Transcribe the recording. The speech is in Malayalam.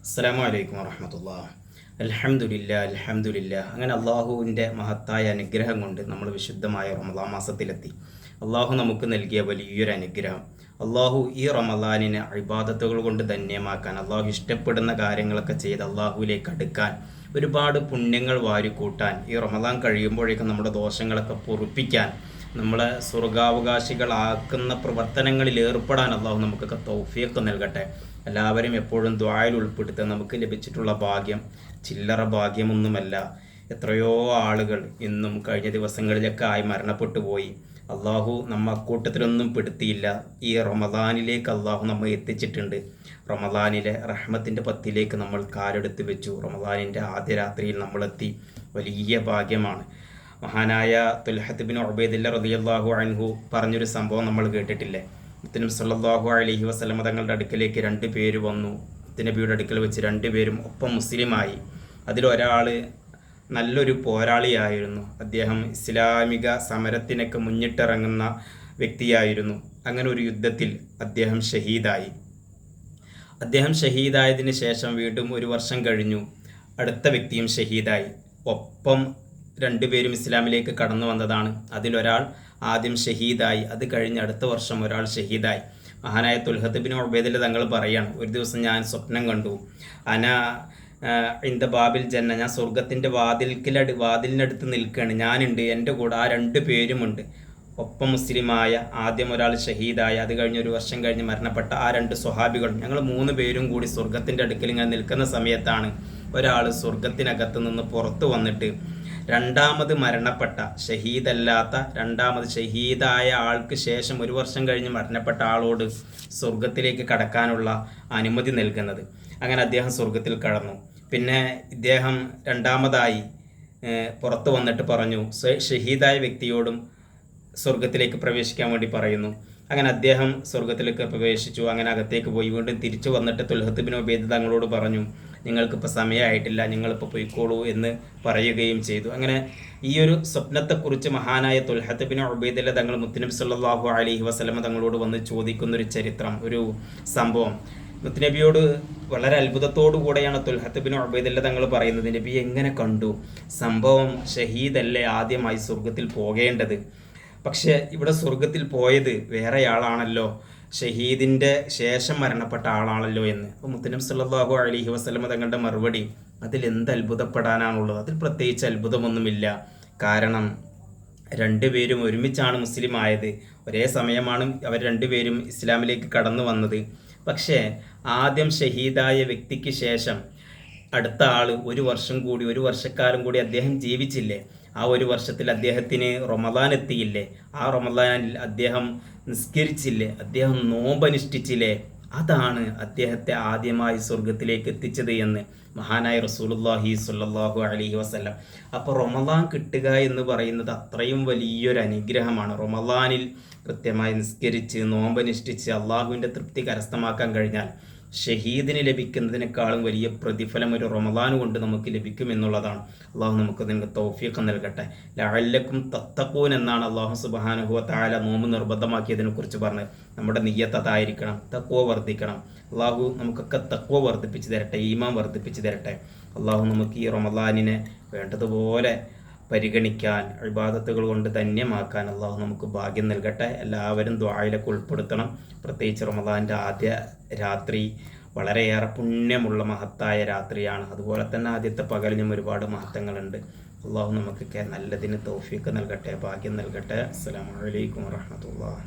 അസ്സലാമു അലൈക്കും വറഹ്മത്തുള്ളാഹി. അൽഹംദുലില്ലാ. അങ്ങനെ അള്ളാഹുവിൻ്റെ മഹത്തായ അനുഗ്രഹം കൊണ്ട് നമ്മൾ വിശുദ്ധമായ റമദാൻ മാസത്തിലെത്തി. അള്ളാഹു നമുക്ക് നൽകിയ വലിയൊരു അനുഗ്രഹം. അള്ളാഹു ഈ റമദാനിനെ ഇബാദത്തുകൾ കൊണ്ട് ധന്യമാക്കാൻ, അള്ളാഹു ഇഷ്ടപ്പെടുന്ന കാര്യങ്ങളൊക്കെ ചെയ്ത് അള്ളാഹുവിലേക്ക് അടുക്കാൻ, ഒരുപാട് പുണ്യങ്ങൾ വാരിക്കൂട്ടാൻ, ഈ റമദാൻ കഴിയുമ്പോഴേക്കും നമ്മുടെ ദോഷങ്ങളൊക്കെ പൊറുപ്പിക്കാൻ, നമ്മളെ സ്വർഗാവകാശികളാക്കുന്ന പ്രവർത്തനങ്ങളിൽ ഏർപ്പെടാൻ അള്ളാഹു നമുക്കൊക്കെ തൗഫീഖ് നൽകട്ടെ. എല്ലാവരും എപ്പോഴും ദുആയിൽ ഉൾപ്പെടുത്തുക. നമുക്ക് ലഭിച്ചിട്ടുള്ള ഭാഗ്യം ചില്ലറ ഭാഗ്യമൊന്നുമല്ല. എത്രയോ ആളുകൾ ഇന്നും കഴിഞ്ഞ ദിവസങ്ങളിലൊക്കെ ആയി മരണപ്പെട്ടു പോയി. അള്ളാഹു നമ്മ അക്കൂട്ടത്തിലൊന്നും പെടുത്തിയില്ല. ഈ റമദാനിലേക്ക് അള്ളാഹു നമ്മെ എത്തിച്ചിട്ടുണ്ട്. റമദാനിലെ റഹ്മത്തിൻ്റെ പത്തിലേക്ക് നമ്മൾ കാലെടുത്ത് വെച്ചു. റമദാനിൻ്റെ ആദ്യ രാത്രിയിൽ നമ്മളെത്തി. വലിയ ഭാഗ്യമാണ്. മഹാനായ തുൽഹത്ത് ബിൻ ഉബൈദില്ല റളിയല്ലാഹു അൻഹു പറഞ്ഞൊരു സംഭവം നമ്മൾ കേട്ടിട്ടില്ലേ? മുത്തനബി സല്ലല്ലാഹു അലൈഹി വസല്ലം തങ്ങളുടെ അടുക്കലേക്ക് 2 പേര് വന്നു. മുത്തനബിയുടെ അടുക്കൽ വെച്ച് 2 പേരും ഒപ്പം മുസ്ലിമായി. അതിലൊരാൾ നല്ലൊരു പോരാളിയായിരുന്നു. അദ്ദേഹം ഇസ്ലാമിക സമരത്തിനൊക്കെ മുന്നിട്ടിറങ്ങുന്ന വ്യക്തിയായിരുന്നു. അങ്ങനെ ഒരു യുദ്ധത്തിൽ അദ്ദേഹം ഷഹീദായതിനു ശേഷം വീണ്ടും 1 വർഷം കഴിഞ്ഞു. അടുത്ത വ്യക്തിയും ഷഹീദായി. ഒപ്പം 2 പേരും ഇസ്ലാമിലേക്ക് കടന്നു വന്നതാണ്. അതിലൊരാൾ ആദ്യം ഷഹീദായി. അത് കഴിഞ്ഞ് അടുത്ത വർഷം ഒരാൾ ഷഹീദായി. മഹാനായ തുൽഹത്ത് ബിൻ ഉബൈദില്ല തങ്ങൾ പറയാണ്, ഒരു ദിവസം ഞാൻ സ്വപ്നം കണ്ടു. ഇന്ത ബാബിൽ ജന്ന, ഞാൻ സ്വർഗത്തിൻ്റെ വാതിലിനടുത്ത് നിൽക്കുകയാണ്. ഞാനുണ്ട്, എൻ്റെ കൂടെ ആ 2 പേരുമുണ്ട്. ഒപ്പം മുസ്ലിമായ ആദ്യം ഒരാൾ ഷഹീദായി, അത് കഴിഞ്ഞ് 1 വർഷം കഴിഞ്ഞ് മരണപ്പെട്ട ആ 2 സ്വഹാബികളും, ഞങ്ങൾ 3 പേരും കൂടി സ്വർഗത്തിൻ്റെ അടുക്കൽ ഇങ്ങനെ നിൽക്കുന്ന സമയത്താണ് ഒരാൾ സ്വർഗത്തിനകത്ത് നിന്ന് പുറത്തു വന്നിട്ട് രണ്ടാമത് മരണപ്പെട്ട, ഷഹീദല്ലാത്ത രണ്ടാമത് ഷഹീദായ ആൾക്ക് ശേഷം 1 വർഷം കഴിഞ്ഞ് മരണപ്പെട്ട ആളോട് സ്വർഗത്തിലേക്ക് കടക്കാനുള്ള അനുമതി നൽകുന്നത്. അങ്ങനെ അദ്ദേഹം സ്വർഗത്തിൽ കടന്നു. പിന്നെ ഇദ്ദേഹം രണ്ടാമതായി പുറത്തു വന്നിട്ട് പറഞ്ഞു, ഷഹീദായ വ്യക്തിയോടും സ്വർഗത്തിലേക്ക് പ്രവേശിക്കാൻ വേണ്ടി പറയുന്നു. അങ്ങനെ അദ്ദേഹം സ്വർഗത്തിലേക്ക് പ്രവേശിച്ചു. അങ്ങനെ അകത്തേക്ക് പോയി വീണ്ടും തിരിച്ചു വന്നിട്ട് തുൽഹത്ത് ബിൻ ഉബൈദ് തങ്ങളോട് പറഞ്ഞു, നിങ്ങൾക്കിപ്പോൾ സമയമായിട്ടില്ല, നിങ്ങളിപ്പോൾ പോയിക്കോളൂ എന്ന് പറയുകയും ചെയ്തു. അങ്ങനെ ഈ ഒരു സ്വപ്നത്തെക്കുറിച്ച് മഹാനായ തുൽഹത്ത് ബിൻ ഉബൈദില്ല തങ്ങൾ മുത്തുനബി സല്ലല്ലാഹു അലൈഹി വസല്ലം തങ്ങളോട് വന്ന് ചോദിക്കുന്നൊരു ചരിത്രം, ഒരു സംഭവം. മുത്തുനബിയോട് വളരെ അത്ഭുതത്തോടു കൂടെയാണ് തുൽഹത്ത് ബിൻ ഉബൈദില്ല തങ്ങൾ പറയുന്നത്, നബി എങ്ങനെ കണ്ടു? സംഭവം ഷഹീദല്ലേ ആദ്യമായി സ്വർഗത്തിൽ പോകേണ്ടത്, പക്ഷേ ഇവിടെ സ്വർഗത്തിൽ പോയത് വേറെയാളാണല്ലോ, ഷഹീദിൻ്റെ ശേഷം മരണപ്പെട്ട ആളാണല്ലോ എന്ന്. അപ്പോൾ മുത്തനബി സല്ലല്ലാഹു അലൈഹി വസല്ലം തങ്ങളുടെ മറുപടി, അതിൽ എന്ത് അത്ഭുതപ്പെടാനാണുള്ളത്? അതിൽ പ്രത്യേകിച്ച് അത്ഭുതമൊന്നുമില്ല. കാരണം 2 പേരും ഒരുമിച്ചാണ് മുസ്ലിം ആയത്. ഒരേ സമയമാണ് അവർ 2 പേരും ഇസ്ലാമിലേക്ക് കടന്നു വന്നത്. പക്ഷേ ആദ്യം ഷഹീദായ വ്യക്തിക്ക് ശേഷം അടുത്ത ആൾ 1 വർഷം കൂടി, 1 വർഷക്കാലം കൂടി അദ്ദേഹം ജീവിച്ചില്ലേ? ആ 1 വർഷത്തിൽ അദ്ദേഹത്തിന് റമദാൻ എത്തിയില്ലേ? ആ റമദാനിൽ അദ്ദേഹം നിസ്കരിച്ചില്ലേ? അദ്ദേഹം നോമ്പനുഷ്ഠിച്ചില്ലേ? അതാണ് അദ്ദേഹത്തെ ആദ്യമായി സ്വർഗത്തിലേക്ക് എത്തിച്ചത് എന്ന് മഹാനായ റസൂലുള്ളാഹി സ്വല്ലല്ലാഹു അലൈഹി വസല്ലം. അപ്പോൾ റമദാൻ കിട്ടുക എന്ന് പറയുന്നത് അത്രയും വലിയൊരു അനുഗ്രഹമാണ്. റമദാനിൽ കൃത്യമായി നിസ്കരിച്ച് നോമ്പനുഷ്ഠിച്ച് അള്ളാഹുവിൻ്റെ തൃപ്തി കരസ്ഥമാക്കാൻ കഴിഞ്ഞാൽ ഷഹീദിന് ലഭിക്കുന്നതിനേക്കാളും വലിയ പ്രതിഫലം ഒരു റമദാൻ കൊണ്ട് നമുക്ക് ലഭിക്കുമെന്നുള്ളതാണ്. അള്ളാഹു നിങ്ങൾക്ക് തൗഫീഖ് നൽകട്ടെ. ലഅല്ലക്കും തത്തഖൂൻ എന്നാണ് അള്ളാഹു സുബ്ഹാനഹു വ തആല നോമ്പ് നിർബന്ധമാക്കിയതിനെ കുറിച്ച് പറഞ്ഞത്. നമ്മുടെ നിയ്യത്ത് അതായിരിക്കണം, തഖ്വ വർദ്ധിക്കണം. അള്ളാഹു നമുക്കൊക്കെ തഖ്വ വർദ്ധിപ്പിച്ച് തരട്ടെ, ഈമാൻ വർദ്ധിപ്പിച്ച് തരട്ടെ. അള്ളാഹു നമുക്ക് ഈ റമദാനിനെ വേണ്ടതുപോലെ പരിഗണിക്കാൻ, ഇബാദത്തുകൾ കൊണ്ട് ധന്യമാക്കാൻ അള്ളാഹു നമുക്ക് ഭാഗ്യം നൽകട്ടെ. എല്ലാവരും ദുആയിലൊക്കെ ഉൾപ്പെടുത്തണം. പ്രത്യേകിച്ച് റമദാൻ്റെ ആദ്യ രാത്രി വളരെയേറെ പുണ്യമുള്ള മഹത്തായ രാത്രിയാണ്. അതുപോലെ തന്നെ ആദ്യത്തെ പകലിനും ഒരുപാട് മഹത്വങ്ങളുണ്ട്. അള്ളാഹു നമുക്കൊക്കെ നല്ലതിന് തൗഫീഖ് നൽകട്ടെ, ഭാഗ്യം നൽകട്ടെ. അസ്സലാമു അലൈക്കും വറഹ്മത്തുള്ളാഹി.